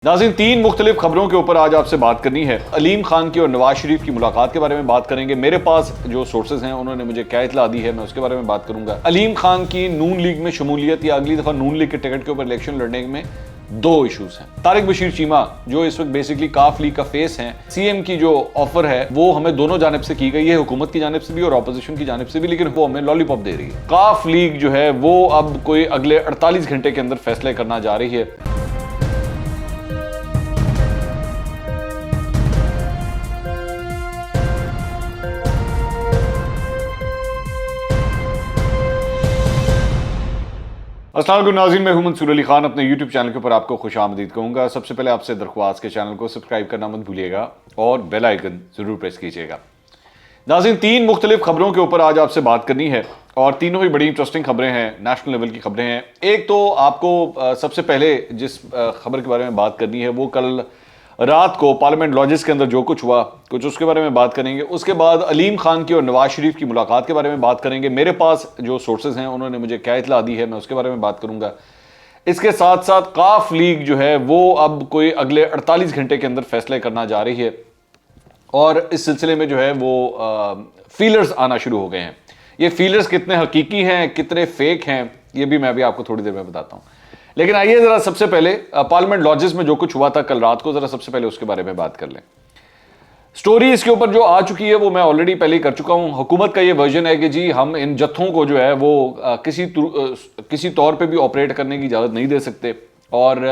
नाज़रीन, तीन मुख्तलिफ खबरों के ऊपर आज आपसे बात करनी है। अलीम खान की और नवाज शरीफ की मुलाकात के बारे में बात करेंगे। मेरे पास जो सोर्सेज हैं उन्होंने मुझे क्या इतला दी है, मैं उसके बारे में बात करूंगा। अलीम खान की नून लीग में शमूलियत या अगली दफा नून लीग के टिकट के ऊपर इलेक्शन लड़ने में दो इशूज हैं। तारिक बशीर चीमा जो इस वक्त बेसिकली काफ लीग का फेस हैं, सीएम की जो ऑफर है वो हमें दोनों जानिब से की गई है, हुकूमत की जानिब से भी और अपोजिशन की जानिब से भी, लेकिन वो हमें लॉलीपॉप दे रही है। काफ लीग जो है वो अब कोई अगले 48 घंटे के अंदर फैसले करना जा रही है। अस्सलाम वालेकुम नाज़रीन, मैं हूं मंसूर अली खान। अपने YouTube चैनल के ऊपर आपको खुशामदीद कहूँगा। सबसे पहले आपसे दरख्वास्त के चैनल को सब्सक्राइब करना मत भूलिएगा और बेल आइकन ज़रूर प्रेस कीजिएगा। नाज़रीन, तीन मुख्तलिफ खबरों के ऊपर आज आपसे बात करनी है और तीनों ही बड़ी इंटरेस्टिंग खबरें हैं, नेशनल लेवल की खबरें हैं। एक तो आपको सबसे पहले जिस खबर के बारे में बात करनी है वो कल रात को पार्लियामेंट लॉजिस के अंदर जो कुछ हुआ, कुछ उसके बारे में बात करेंगे। उसके बाद अलीम खान की और नवाज शरीफ की मुलाकात के बारे में बात करेंगे। मेरे पास जो सोर्सेज हैं उन्होंने मुझे क्या इतला दी है, मैं उसके बारे में बात करूंगा। इसके साथ साथ काफ लीग जो है वो अब कोई अगले 48 घंटे के अंदर फैसले करना जा रही है और इस सिलसिले में जो है वो फीलर्स आना शुरू हो गए हैं। ये फीलर्स कितने हकीकी हैं, कितने फेक हैं, ये भी मैं अभी आपको थोड़ी देर में बताता हूँ। लेकिन आइए जरा सबसे पहले पार्लियामेंट लॉजिस में जो कुछ हुआ था कल रात को, जरा सबसे पहले उसके बारे में बात कर लें। स्टोरी इसके ऊपर जो आ चुकी है वो मैं ऑलरेडी पहले ही कर चुका हूं। हुकूमत का ये वर्जन है कि जी हम इन जत्थों को जो है वो किसी तौर पे भी ऑपरेट करने की इजाज़त नहीं दे सकते और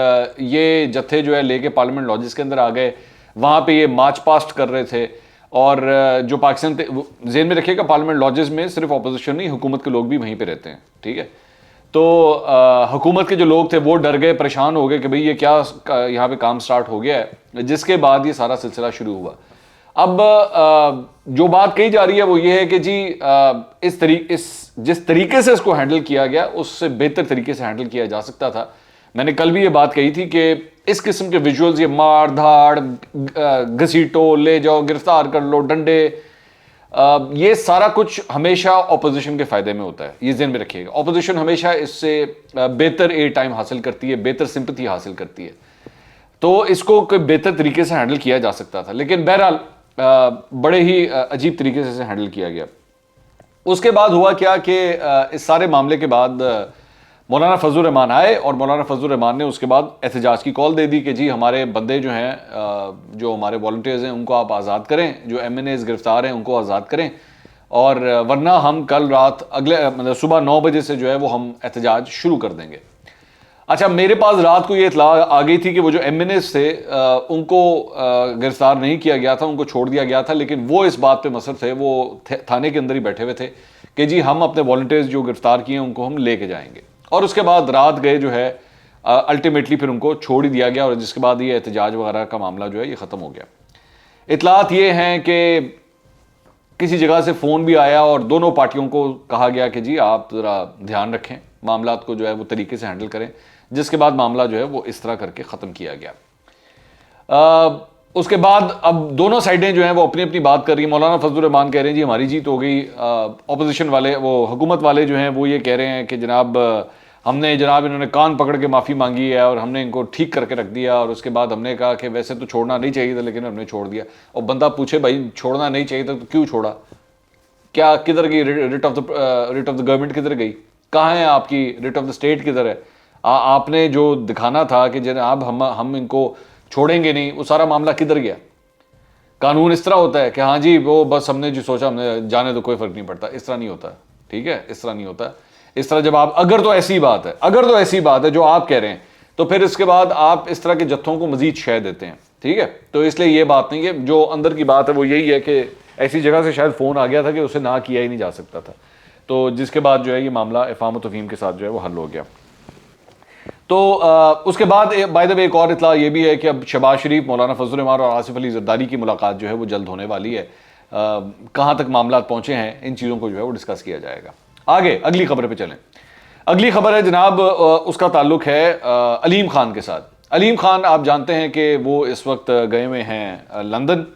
ये जत्थे जो है लेके पार्लियामेंट लॉजिस के अंदर आ गए। वहाँ पे ये मार्च पास्ट कर रहे थे और जो पाकिस्तान जेन में रखिएगा, पार्लियामेंट लॉजिस में सिर्फ अपोजिशन नहीं, हुकूमत के लोग भी वहीं पर रहते हैं, ठीक है। तो हुकूमत के जो लोग थे वो डर गए, परेशान हो गए कि भाई ये क्या यहाँ पे काम स्टार्ट हो गया है, जिसके बाद ये सारा सिलसिला शुरू हुआ। अब जो बात कही जा रही है वो ये है कि जी जिस तरीके से इसको हैंडल किया गया उससे बेहतर तरीके से हैंडल किया जा सकता था। मैंने कल भी ये बात कही थी कि इस किस्म के विजुअल्स, ये मार धाड़, घसीटो, ले जाओ, गिरफ्तार कर लो, डंडे, ये सारा कुछ हमेशा ऑपोजिशन के फायदे में होता है, ये ज़हन में रखिएगा। ऑपोजिशन हमेशा इससे बेहतर एयर टाइम हासिल करती है, बेहतर सिंपैथी हासिल करती है, तो इसको कोई बेहतर तरीके से हैंडल किया जा सकता था, लेकिन बहरहाल बड़े ही अजीब तरीके से हैंडल किया गया। उसके बाद हुआ क्या कि इस सारे मामले के बाद मौलाना फजल रहमान आए और मौलाना फजल रहमान ने उसके बाद एहतजाज की कॉल दे दी कि जी हमारे बंदे जो हैं, जो हमारे वॉलंटियर्स हैं उनको आप आज़ाद करें, जो MNAs गिरफ्तार हैं उनको आज़ाद करें, और वरना हम कल रात मतलब सुबह 9 बजे से जो है वो हम एहतजाज शुरू कर देंगे। अच्छा, मेरे पास रात को ये इतला आ गई थी कि वो जो MNAs थे उनको गिरफ्तार नहीं किया गया था, उनको छोड़ दिया गया था, लेकिन वो इस बात पे मसर थे, वो थाने के अंदर ही बैठे हुए थे कि जी हम अपने वॉलंटियर्स जो गिरफ्तार किए हैं उनको हम लेके जाएंगे। और उसके बाद रात गए जो है अल्टीमेटली फिर उनको छोड़ ही दिया गया और जिसके बाद ये एहतजाज वगैरह का मामला जो है ये ख़त्म हो गया। इतलात ये हैं कि किसी जगह से फ़ोन भी आया और दोनों पार्टियों को कहा गया कि जी आप ज़रा ध्यान रखें, मामला को जो है वो तरीके से हैंडल करें, जिसके बाद मामला जो है वो इस तरह करके ख़त्म किया गया। उसके बाद अब दोनों साइडें जो हैं वो अपनी अपनी बात कर रही हैं। मौलाना फजल रहमान कह रहे हैं जी हमारी जीत हो गई, अपोजिशन वाले, वो हुकूमत वाले जो हैं वो ये कह रहे हैं कि जनाब इन्होंने कान पकड़ के माफ़ी मांगी है और हमने इनको ठीक करके रख दिया, और उसके बाद हमने कहा कि वैसे तो छोड़ना नहीं चाहिए था लेकिन हमने छोड़ दिया। और बंदा पूछे भाई छोड़ना नहीं चाहिए था तो क्यों छोड़ा, क्या किधर गई रिट ऑफ द गवर्नमेंट, किधर गई, कहाँ है आपकी रिट ऑफ द स्टेट, किधर है? आपने जो दिखाना था कि जनाब हम इनको छोड़ेंगे नहीं, वो सारा मामला किधर गया? कानून इस तरह होता है कि हाँ जी वो बस हमने जो सोचा हमने जाने तो कोई फर्क नहीं पड़ता, इस तरह नहीं होता, ठीक है, इस तरह नहीं होता। इस तरह जब आप अगर तो ऐसी बात है जो आप कह रहे हैं, तो फिर इसके बाद आप इस तरह के जत्थों को मजीद शय देते हैं, ठीक है। तो इसलिए ये बात नहीं है, जो अंदर की बात है वो यही है कि ऐसी जगह से शायद फ़ोन आ गया था कि उसे ना किया ही नहीं जा सकता था, तो जिसके बाद जो है ये मामला इफ़ाम व तफ़हीम के साथ जो है वो हल हो गया। तो उसके बाद बाय द वे एक और इतला ये भी है कि अब शहबाज शरीफ, मौलाना फजल रहमान और आसिफ अली जरदारी की मुलाकात जो है वो जल्द होने वाली है। कहाँ तक मामला पहुँचे हैं, इन चीज़ों को जो है वो डिस्कस किया जाएगा। आगे अगली खबर पे चलें। अगली खबर है जनाब, उसका ताल्लुक है अलीम खान के साथ। अलीम खान आप जानते हैं कि वो इस वक्त गए हुए हैं लंदन,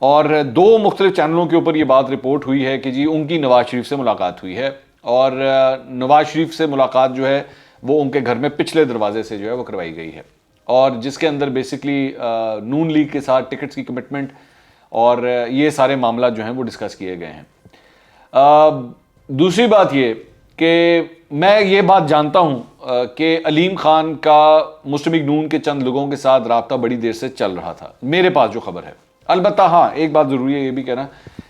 और दो मुख्तलिफ चैनलों के ऊपर ये बात रिपोर्ट हुई है कि जी उनकी नवाज शरीफ से मुलाकात हुई है, और नवाज शरीफ से मुलाकात जो है वो उनके घर में पिछले दरवाजे से जो है वो करवाई गई है। और जिसके अंदर बेसिकली नून लीग के साथ टिकट्स की कमिटमेंट और ये सारे मामला जो हैं वो डिस्कस किए गए हैं। दूसरी बात ये कि मैं ये बात जानता हूं कि अलीम खान का मुस्लिम लीग नून के चंद लोगों के साथ राब्ता बड़ी देर से चल रहा था, मेरे पास जो खबर है। अलबत्ता हाँ, एक बात ज़रूरी है ये भी कहना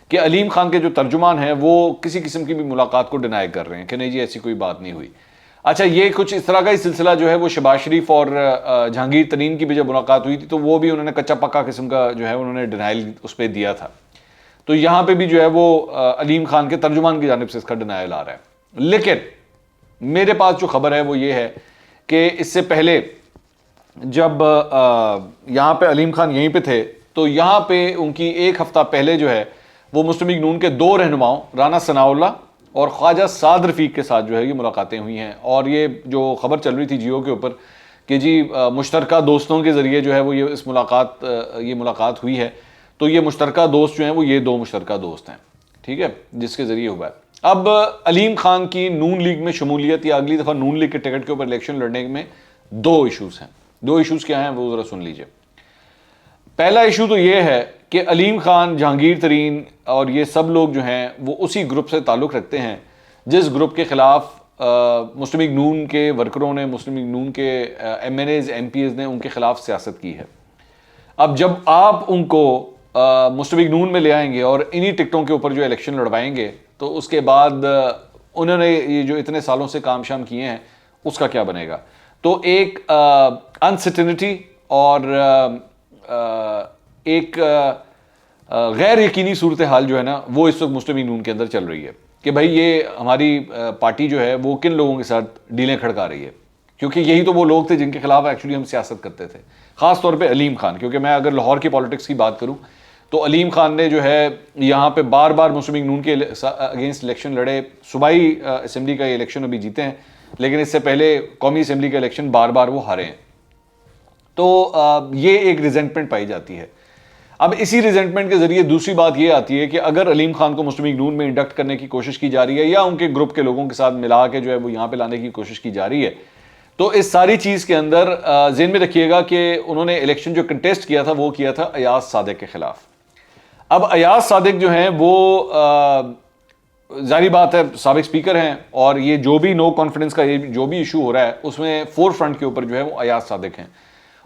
कि अलीम खान के जो तर्जुमान हैं वो किसी किस्म की भी मुलाकात को डिनाई कर रहे हैं कि नहीं जी ऐसी कोई बात नहीं हुई। अच्छा, ये कुछ इस तरह का ही सिलसिला जो है वो शहबाज शरीफ और जहांगीर तरीन की भी जब मुलाकात हुई थी तो वो भी उन्होंने कच्चा पक्का किस्म का जो है उन्होंने डिनाइल उस पर दिया था। तो यहाँ पे भी जो है वो अलीम खान के तर्जुमान की जानिब से इसका डिनाइल आ रहा है। लेकिन मेरे पास जो खबर है वो ये है कि इससे पहले जब यहाँ पे अलीम खान यहीं पे थे तो यहाँ पे उनकी एक हफ्ता पहले जो है वो मुस्लिम लीग नून के दो रहनुमाओं राना सनाउल्लाह और ख्वाजा साद रफीक के साथ जो है ये मुलाकातें हुई हैं। और ये जो खबर चल रही थी जियो के ऊपर कि जी मुश्तरका दोस्तों के ज़रिए जो है वो ये मुलाकात हुई है, तो ये मुश्तरका दोस्त जो हैं वो ये दो मुश्तरका दोस्त हैं, ठीक है, जिसके ज़रिए हुआ है। अब अलीम खान की नून लीग में शमूलियत या अगली दफ़ा नून लीग के टिकट के ऊपर इलेक्शन लड़ने में दो इशूज़ हैं। दो इशूज़ क्या हैं वो ज़रा सुन लीजिए। पहला इशू तो ये है कि अलीम खान, जहांगीर तरीन और ये सब लोग जो हैं वो उसी ग्रुप से ताल्लुक़ रखते हैं जिस ग्रुप के ख़िलाफ़ मुस्लिम लीग नून के वर्करों ने, मुस्लिम लीग नून के MNAs MPs ने उनके ख़िलाफ़ सियासत की है। अब जब आप उनको मुस्लिम लीग नून में ले आएंगे और इन्हीं टिकटों के ऊपर जो इलेक्शन लड़वाएंगे तो उसके बाद उन्होंने ये जो इतने सालों से काम शाम किए हैं उसका क्या बनेगा। तो एक अनसर्टेनिटी और एक गैर यकीनी सूरत हाल जो है ना वो इस वक्त मुस्लिम लीग नून के अंदर चल रही है कि भाई ये हमारी पार्टी जो है वो किन लोगों के साथ डीलें खड़का रही है, क्योंकि यही तो वो लोग थे जिनके खिलाफ एक्चुअली हम सियासत करते थे, ख़ास तौर पे अलीम खान। क्योंकि मैं अगर लाहौर की पॉलिटिक्स की बात करूं तो अलीम खान ने जो है यहाँ पे बार बार मुस्लिम लीग नून के अगेंस्ट इलेक्शन लड़े। सूबाई असम्बली का इलेक्शन अभी जीते हैं, लेकिन इससे पहले कौमी असम्बली का इलेक्शन बार बार वो हारे हैं। तो ये एक रिजेंटमेंट पाई जाती है। अब इसी रिजेंटमेंट के जरिए दूसरी बात ये आती है कि अगर अलीम खान को मुस्लिम लीग नून में इंडक्ट करने की कोशिश की जा रही है या उनके ग्रुप के लोगों के साथ मिला के जो है वो यहाँ पे लाने की कोशिश की जा रही है, तो इस सारी चीज़ के अंदर ज़हन में रखिएगा कि उन्होंने इलेक्शन जो कंटेस्ट किया था वो किया था अयाज सादिक के खिलाफ। अब अयाज सादिक जो हैं वो जारी बात है साबिक स्पीकर हैं और ये जो भी नो कॉन्फिडेंस का ये जो भी इशू हो रहा है उसमें फोर फ्रंट के ऊपर जो है वो अयाज सादिक हैं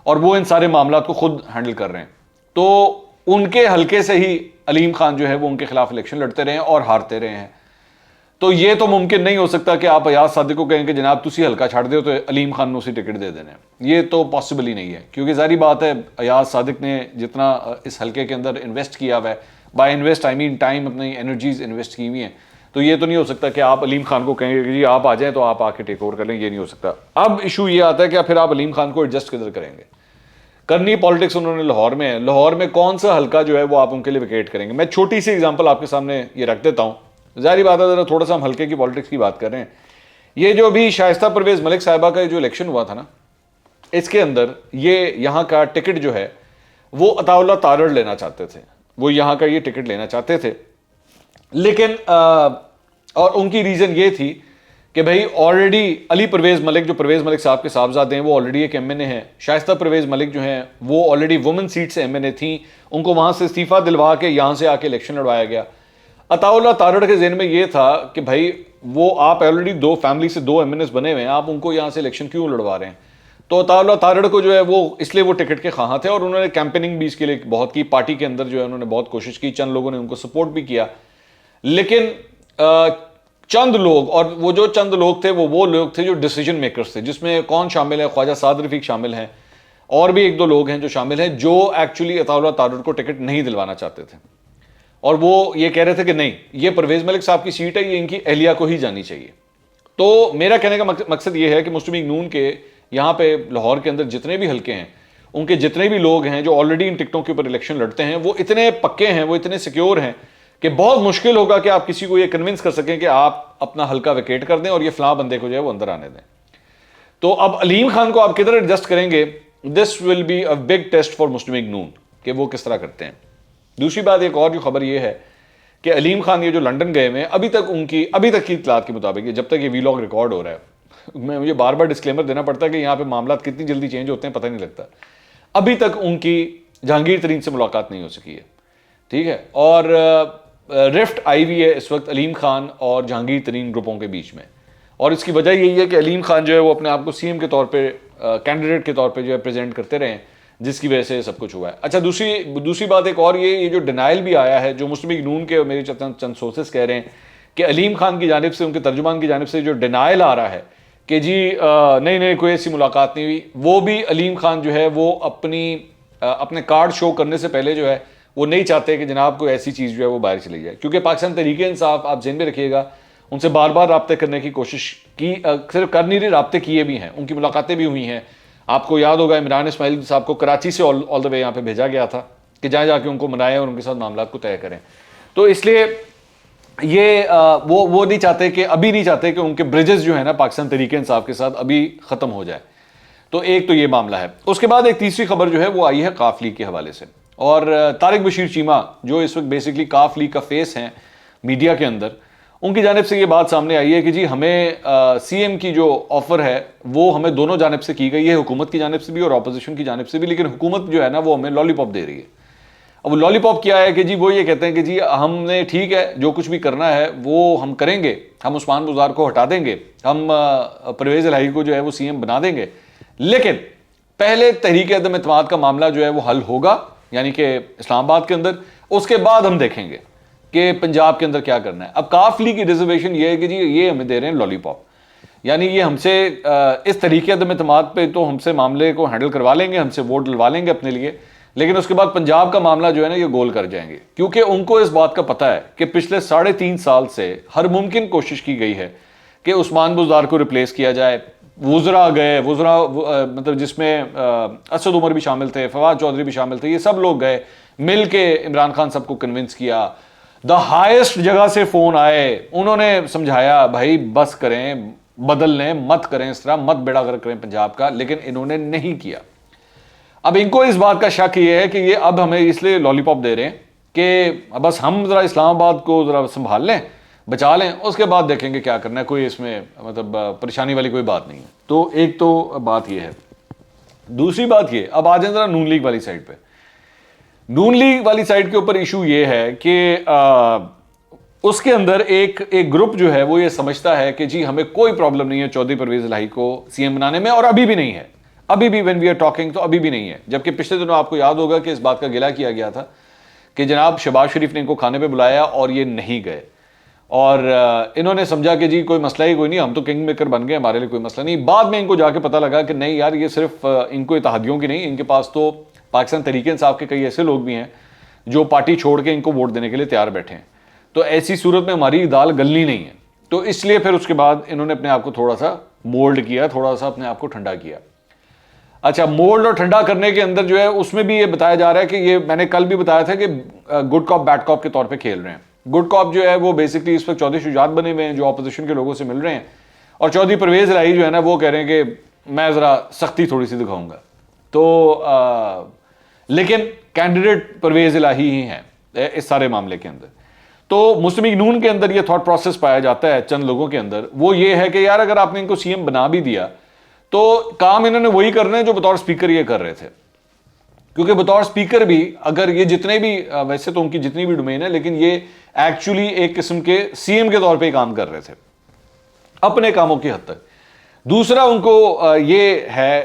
और वो इन सारे मामला को खुद हैंडल कर रहे हैं। तो उनके हल्के से ही अलीम खान जो है वो उनके खिलाफ इलेक्शन लड़ते रहे हैं और हारते रहे हैं। तो ये तो मुमकिन नहीं हो सकता कि आप अयाज सादिक को कहें कि जनाब तुसी हल्का छाड़ दो तो अलीम खान ने उसी टिकट दे देने, ये तो पॉसिबल ही नहीं है। क्योंकि जारी बात है अयाज सादिक ने जितना इस हल्के के अंदर इन्वेस्ट किया हुआ है, by invest I mean time, अपनी एनर्जीज इन्वेस्ट की हुई हैं, तो ये तो नहीं हो सकता कि आप अलीम खान को कहेंगे कि जी आप आ जाएं तो आप आके टेक ओवर कर लें, ये नहीं हो सकता। अब इशू ये आता है कि फिर आप अलीम खान को एडजस्ट किधर करेंगे। करनी पॉलिटिक्स उन्होंने लाहौर में है, लाहौर में कौन सा हल्का जो है वो आप उनके लिए विकेट करेंगे। मैं छोटी सी एग्जांपल आपके सामने ये रख देता हूं, जाहिर बात है जरा थोड़ा सा हम हल्के की पॉलिटिक्स की बात कर रहे हैं। ये जो अभी शाइस्ता परवेज मलिक साहिबा का जो इलेक्शन हुआ था ना, इसके अंदर ये यहाँ का टिकट जो है वो अताउल्लाह तारड़ लेना चाहते थे, वो यहाँ का ये टिकट लेना चाहते थे। लेकिन और उनकी रीजन ये थी कि भाई ऑलरेडी अली परवेज मलिक, जो परवेज मलिक साहब के साहबजादे हैं, वो ऑलरेडी एक MNA हैं। शाइस्ता परवेज मलिक जो हैं वो ऑलरेडी वुमेन सीट से MNA थी, उनको वहां से इस्तीफा दिलवा के यहाँ से आके इलेक्शन लड़वाया गया। अताउल्लाह तारड़ के ज़हन में ये था कि भाई वो आप ऑलरेडी दो फैमिली से दो MNAs बने हुए हैं, आप उनको यहाँ से इलेक्शन क्यों लड़वा रहे हैं। तो अताउल्लाह तारड़ को जो है वो इसलिए वो टिकट के ख्वाह थे और उन्होंने कैंपेनिंग भी इसके लिए बहुत की, पार्टी के अंदर जो है उन्होंने बहुत कोशिश की, चंद लोगों ने उनको सपोर्ट भी किया। लेकिन चंद लोग, और वो जो चंद लोग थे वो लोग थे जो डिसीजन मेकर्स थे, जिसमें कौन शामिल है, ख्वाजा साद रफीक शामिल हैं और भी एक दो लोग हैं जो शामिल हैं, जो एक्चुअली अताउल्लाह तारड़ को टिकट नहीं दिलवाना चाहते थे। और वो ये कह रहे थे कि नहीं, ये परवेज मलिक साहब की सीट है, ये इनकी अहलिया को ही जानी चाहिए। तो मेरा कहने का मकसद ये है कि मुस्लिम लीग नून के यहाँ पे लाहौर के अंदर जितने भी हल्के हैं, उनके जितने भी लोग हैं जो ऑलरेडी इन टिकटों के ऊपर इलेक्शन लड़ते हैं, वो इतने पक्के हैं, वो इतने सिक्योर हैं कि बहुत मुश्किल होगा कि आप किसी को ये कन्विंस कर सकें कि आप अपना हल्का विकेट कर दें और ये फलां बंदे को जो है वो अंदर आने दें। तो अब अलीम खान को आप किधर एडजस्ट करेंगे, this will be a big test for Muslim League Noon कि वो किस तरह करते हैं। दूसरी बात, एक और जो खबर ये है कि अलीम खान ये जो लंदन गए हुए हैं, अभी तक की इत्तलात के मुताबिक, जब तक ये वीलॉग रिकॉर्ड हो रहा है, मुझे बार बार डिस्क्लेमर देना पड़ता है कि यहाँ पे मामला कितनी जल्दी चेंज होते हैं पता नहीं लगता। अभी तक उनकी जहांगीर तरीन से मुलाकात नहीं हो सकी है, ठीक है। और रिफ्ट आई हुई है इस वक्त अलीम खान और जहांगीर तरीन ग्रुपों के बीच में, और इसकी वजह यही है कि अलीम खान जो है वो अपने आप को सीएम के तौर पे कैंडिडेट के तौर पे जो है प्रेजेंट करते रहे, जिसकी वजह से सब कुछ हुआ है। अच्छा, दूसरी बात एक और, ये जो डिनाइल भी आया है, जो मुस्लिम लीग नून के मेरे चंद सोर्सेस कह रहे हैं कि अलीम खान की जानिब से, उनके तर्जुमान की जानिब से जो डिनाइल आ रहा है कि जी नहीं कोई ऐसी मुलाकात नहीं हुई, वो भी अलीम खान जो है वो अपने कार्ड शो करने से पहले जो है वो नहीं चाहते कि जनाब कोई ऐसी चीज़ जो है वो बाहर चली जाए, क्योंकि पाकिस्तान तहरीक इंसाफ, आप ज़हन में रखिएगा, उनसे बार बार रब्ते करने की कोशिश की, सिर्फ कर नहीं रही, रब्ते किए भी हैं, उनकी मुलाकातें भी हुई हैं। आपको याद होगा इमरान इस्माइल साहब को कराची से ऑल द वे यहाँ पे भेजा गया था कि जहाँ जाके उनको मनाएं और उनके साथ मामला को तय करें। तो इसलिए ये वो नहीं चाहते कि अभी नहीं चाहते कि उनके ब्रिजेस जो है ना पाकिस्तान तहरीक इंसाफ के साथ अभी ख़त्म हो जाए। तो एक तो ये मामला है। उसके बाद एक तीसरी खबर जो है वो आई है काफ लीग के हवाले से, और तारिक बशीर चीमा जो इस वक्त बेसिकली काफ लीग का फेस हैं मीडिया के अंदर, उनकी जानिब से ये बात सामने आई है कि जी हमें सीएम की जो ऑफर है वो हमें दोनों जानिब से की गई है, हुकूमत की जानिब से भी और अपोजिशन की जानिब से भी, लेकिन हुकूमत जो है ना वो हमें लॉलीपॉप दे रही है। अब लॉलीपॉप क्या है कि जी वो ये कहते हैं कि जी हमने ठीक है जो कुछ भी करना है वो हम करेंगे, हम उस्मान बुज़दार को हटा देंगे, हम परवेज़ इलाही को जो है वो सीएम बना देंगे, लेकिन पहले तहरीक अदम एतमाद का मामला जो है वो हल होगा, यानी कि इस्लामाबाद के अंदर, उसके बाद हम देखेंगे कि पंजाब के अंदर क्या करना है। अब काफ लीग की रिजर्वेशन ये है कि जी ये हमें दे रहे हैं लॉलीपॉप, यानी ये हमसे इस तरीके अदम एतमाद पे तो हमसे मामले को हैंडल करवा लेंगे, हमसे वोट डलवा लेंगे अपने लिए, लेकिन उसके बाद पंजाब का मामला जो है ना ये गोल कर जाएंगे, क्योंकि उनको इस बात का पता है कि पिछले 3.5 साल से हर मुमकिन कोशिश की गई है कि उस्मान बुज़दार को रिप्लेस किया जाए। वुज़रा गए, मतलब जिसमें असद उमर भी शामिल थे, फवाद चौधरी भी शामिल थे, ये सब लोग गए मिल के इमरान खान सबको कन्विंस किया, द हाईएस्ट जगह से फ़ोन आए, उन्होंने समझाया भाई बस करें, बदल लें, मत करें इस तरह, मत बेड़ा गर्क करें पंजाब का, लेकिन इन्होंने नहीं किया। अब इनको इस बात का शक ये है कि ये अब हमें इसलिए लॉलीपॉप दे रहे हैं कि बस हम ज़रा इस्लामाबाद को ज़रा संभाल लें, बचा लें, उसके बाद देखेंगे क्या करना है, कोई इसमें मतलब परेशानी वाली कोई बात नहीं है। तो एक तो बात ये है। दूसरी बात ये, अब आ जाए ज़रा नून लीग वाली साइड पे। नून लीग वाली साइड के ऊपर इशू ये है कि उसके अंदर एक ग्रुप जो है वो ये समझता है कि जी हमें कोई प्रॉब्लम नहीं है चौधरी परवेज़ इलाही को सीएम बनाने में, और अभी भी नहीं है, अभी भी व्हेन वी आर टॉकिंग तो अभी भी नहीं है। जबकि पिछले दिनों आपको याद होगा कि इस बात का गिला किया गया था कि जनाब शहबाज शरीफ ने इनको खाने पे बुलाया और ये नहीं गए, और इन्होंने समझा कि जी कोई मसला ही कोई नहीं, हम तो किंग मेकर बन गए, हमारे लिए कोई मसला नहीं। बाद में इनको जाके पता लगा कि नहीं यार, ये सिर्फ इनको इत्तेहादियों की नहीं, इनके पास तो पाकिस्तान तहरीक इंसाफ के कई ऐसे लोग भी हैं जो पार्टी छोड़ के इनको वोट देने के लिए तैयार बैठे हैं। तो ऐसी सूरत में हमारी दाल गलनी नहीं है। तो इसलिए फिर उसके बाद इन्होंने अपने आप को थोड़ा सा मोल्ड किया, थोड़ा सा अपने आप को ठंडा किया। अच्छा, मोल्ड और ठंडा करने के अंदर जो है उसमें भी ये बताया जा रहा है कि ये मैंने कल भी बताया था कि गुड कॉप बैड कॉप के तौर पे खेल रहे हैं। गुड कॉप जो है वो बेसिकली इस वक्त चौधरी शुजात बने हुए हैं जो अपोजिशन के लोगों से मिल रहे हैं, और चौधरी परवेज़ इलाही जो है ना वो कह रहे हैं कि मैं ज़रा सख्ती थोड़ी सी दिखाऊंगा। तो लेकिन कैंडिडेट परवेज़ इलाही ही हैं इस सारे मामले के अंदर। तो मुस्लिम लीग नून के अंदर ये थॉट प्रोसेस पाया जाता है चंद लोगों के अंदर, वो ये है कि यार अगर आपने इनको सीएम बना भी दिया तो काम इन्होंने वही करना है जो बतौर स्पीकर ये कर रहे थे, क्योंकि बतौर स्पीकर भी अगर ये जितने भी वैसे तो उनकी जितनी भी डोमेन है, लेकिन ये एक्चुअली एक किस्म के सीएम के तौर पे काम कर रहे थे अपने कामों की हद तक। दूसरा उनको ये है,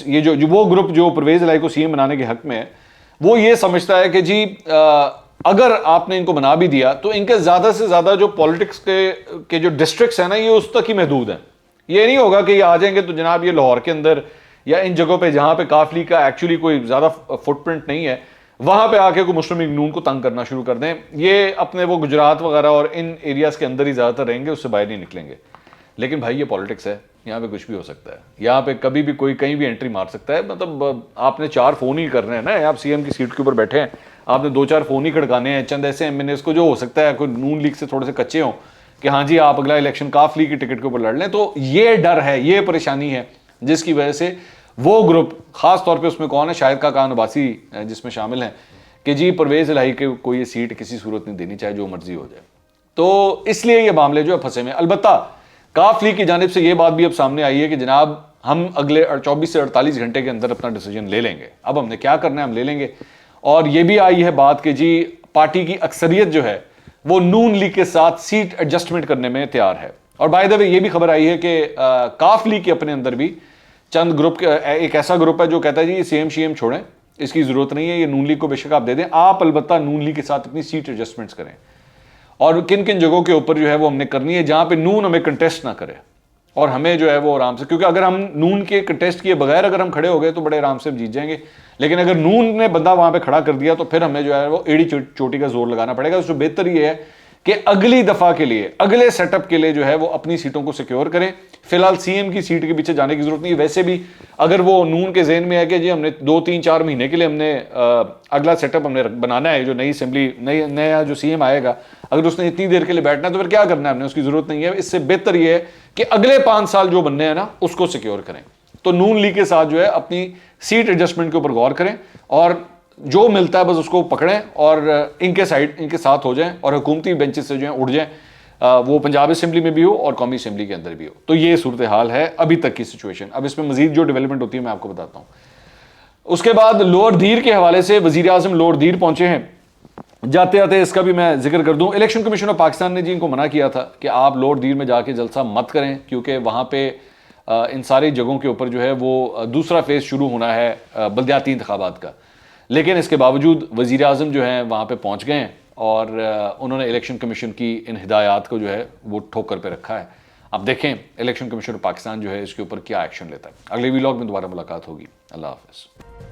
ये जो वो ग्रुप जो परवेज़ इलाही को सीएम बनाने के हक में है, वो ये समझता है कि जी अगर आपने इनको बना भी दिया तो इनके ज़्यादा से ज़्यादा जो पॉलिटिक्स के जो डिस्ट्रिक्ट्स हैं ना ये उस तक ही महदूद हैं। ये नहीं होगा कि ये आ जाएंगे तो जनाब ये लाहौर के अंदर या इन जगहों पे जहाँ पे काफ लीग का एक्चुअली कोई ज़्यादा फुटप्रिंट नहीं है वहाँ पे आके कोई मुस्लिम लीग नून को तंग करना शुरू कर दें। ये अपने वो गुजरात वगैरह और इन एरियाज़ के अंदर ही ज़्यादातर रहेंगे, उससे बाहर नहीं निकलेंगे। लेकिन भाई ये पॉलिटिक्स है, यहाँ पे कुछ भी हो सकता है, यहाँ पे कभी भी कोई कहीं भी एंट्री मार सकता है। मतलब आपने 4 फ़ोन ही करने हैं ना, आप सीएम की सीट के ऊपर बैठे हैं, आपने 2-4 फ़ोन ही खड़काने हैं। चंद ऐसे एमएनएस को जो हो सकता है कोई नून लीग से थोड़े से कच्चे हों कि हाँ जी आप अगला इलेक्शन काफ लीग की टिकट के ऊपर लड़ लें। तो ये डर है, ये परेशानी है जिसकी वजह से वो ग्रुप, खास तौर पे उसमें कौन है, शाहिद खाकान अब्बासी जिसमें शामिल हैं, कि जी परवेज़ इलाही के कोई ये सीट किसी सूरत नहीं देनी, चाहे जो मर्जी हो जाए। तो इसलिए ये मामले जो है फंसे में। अलबत्ता काफ लीग की जानिब से यह बात भी अब सामने आई है कि जनाब हम अगले 24 से 48 घंटे के अंदर अपना डिसीजन ले लेंगे, अब हमने क्या करना है हम ले लेंगे। और यह भी आई है बात कि जी पार्टी की अक्सरियत जो है वो नून लीग के साथ सीट एडजस्टमेंट करने में तैयार है। और बाय द वे ये भी खबर आई है कि काफ लीग के अपने अंदर भी चंद ग्रुप, एक ऐसा ग्रुप है जो कहता है जी ये सीएम शीएम छोड़ें, इसकी जरूरत नहीं है, ये नून लीग को बेशक आप दे दें, आप अलबत्ता नून लीग के साथ अपनी सीट एडजस्टमेंट्स करें। और किन किन जगहों के ऊपर जो है वो हमने करनी है जहां पे नून हमें कंटेस्ट ना करे और हमें जो है वो आराम से, क्योंकि अगर हम नून के कंटेस्ट किए बगैर अगर हम खड़े हो गए तो बड़े आराम से हम जीत जाएंगे, लेकिन अगर नून ने बंदा वहां पे खड़ा कर दिया तो फिर हमें जो है वो एड़ी चोटी का जोर लगाना पड़ेगा। उससे बेहतर ये है कि अगली दफा के लिए, अगले सेटअप के लिए जो है वो अपनी सीटों को सिक्योर करें। फिलहाल सीएम की सीट के पीछे जाने की जरूरत नहीं। वैसे भी अगर वो नून के ज़हन में है कि जी हमने 2-3-4 महीने के लिए हमने अगला सेटअप हमने बनाना है, जो नई असेंबली नया जो सीएम आएगा, अगर उसने इतनी देर के लिए बैठना है तो फिर क्या करना है हमने, उसकी जरूरत नहीं है। इससे बेहतर यह है कि अगले 5 साल जो बनने हैं ना उसको सिक्योर करें। तो नून लीग के साथ जो है अपनी सीट एडजस्टमेंट के ऊपर गौर करें और जो मिलता है बस उसको पकड़ें और इनके साथ हो जाएं और हुकूमती बेंचेस से जो है उड़ जाएं, वो पंजाब असेंबली में भी हो और कौमी असेंबली के अंदर भी हो। तो ये सूरत हाल है अभी तक की सिचुएशन। अब इसमें मजीद जो डेवलपमेंट होती है मैं आपको बताता हूँ। उसके बाद लोअर दीर के हवाले से वजीर आजम लोअर दीर पहुंचे हैं। जाते जाते इसका भी मैं जिक्र कर दूं, इलेक्शन कमीशन ऑफ पाकिस्तान ने जी इनको मना किया था कि आप लोअर दीर में जाके जलसा मत करें, क्योंकि वहाँ पे इन सारी जगहों के ऊपर जो है वो दूसरा फेज शुरू होना है बल्दियाती इंतखाबात का। लेकिन इसके बावजूद वज़ीर आज़म जो हैं वहाँ पे पहुँच गए हैं और उन्होंने इलेक्शन कमीशन की इन हिदायत को जो है वो ठोकर पे रखा है। अब देखें इलेक्शन कमीशन ऑफ पाकिस्तान जो है इसके ऊपर क्या एक्शन लेता है। अगले व्लॉग में दोबारा मुलाकात होगी। अल्लाह हाफ़िज़।